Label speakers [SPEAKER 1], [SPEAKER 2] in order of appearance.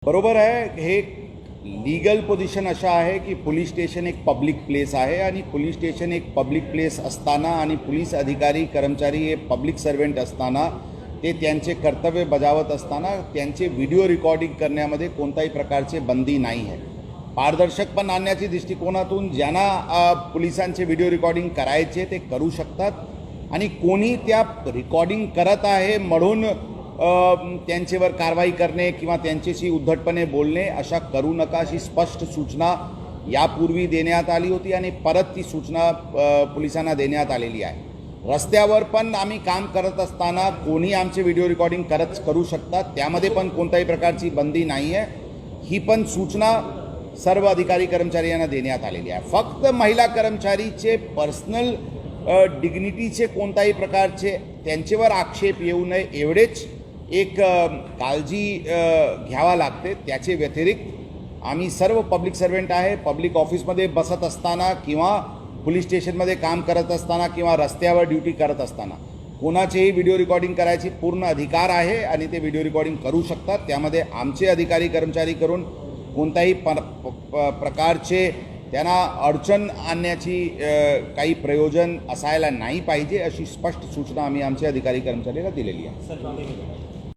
[SPEAKER 1] बरोबर आहे। हे लीगल पोझिशन अशा आहे की पोलीस स्टेशन एक पब्लिक प्लेस आहे आणि पोलीस स्टेशन एक पब्लिक प्लेस असताना आणि पोलीस अधिकारी कर्मचारी हे पब्लिक सर्वेंट असताना ते त्यांचे कर्तव्य बजावत असताना त्यांचे व्हिडिओ रेकॉर्डिंग करण्यामध्ये कोणत्याही प्रकारचे बंदी नाही आहे। पारदर्शकपण आणण्याच्या दृष्टिकोनातून ज्यांना पोलिसांचे व्हिडिओ रेकॉर्डिंग करायचे ते करू शकतात आणि कोणी त्या रेकॉर्डिंग करत आहे म्हणून त्यांच्यावर कारवाई करणे किंवा त्यांच्याशी उद्धटपणे बोलणे अशा करू नका अशी स्पष्ट सूचना यापूर्वी देण्यात आली होती आणि परत ती सूचना पोलिसांना देण्यात आलेली आहे। रस्त्यावर पण आम्ही काम करत असताना कोणी आमचे व्हिडिओ रेकॉर्डिंग करू शकतात, त्यामध्ये पण कोणत्याही प्रकारची बंदी नाही आहे। ही पण सूचना सर्व अधिकारी कर्मचारी यांना देण्यात आलेली आहे। फक्त महिला कर्मचारीचे पर्सनल डिग्निटीचे कोणत्याही प्रकारचे त्यांच्यावर आक्षेप येऊ नये एवढेच एक काळजी घ्यावा लागते। त्याचे व्यतिरिक्त आम्ही सर्व पब्लिक सर्वेंट आहे, पब्लिक ऑफिसमध्ये बसत असताना किंवा पोलीस स्टेशनमध्ये काम करत असताना किंवा रस्त्यावर ड्युटी करत असताना कोणाचेही व्हिडिओ रेकॉर्डिंग करायची पूर्ण अधिकार आहे आणि ते व्हिडिओ रेकॉर्डिंग करू शकतात। त्यामध्ये आमचे अधिकारी कर्मचारी करून कोणत्याही प्रकारचे त्यांना अडचण आणण्याची काही प्रयोजन असायला नाही पाहिजे अशी स्पष्ट सूचना आम्ही आमच्या अधिकारी कर्मचाऱ्यांना दिलेली आहे।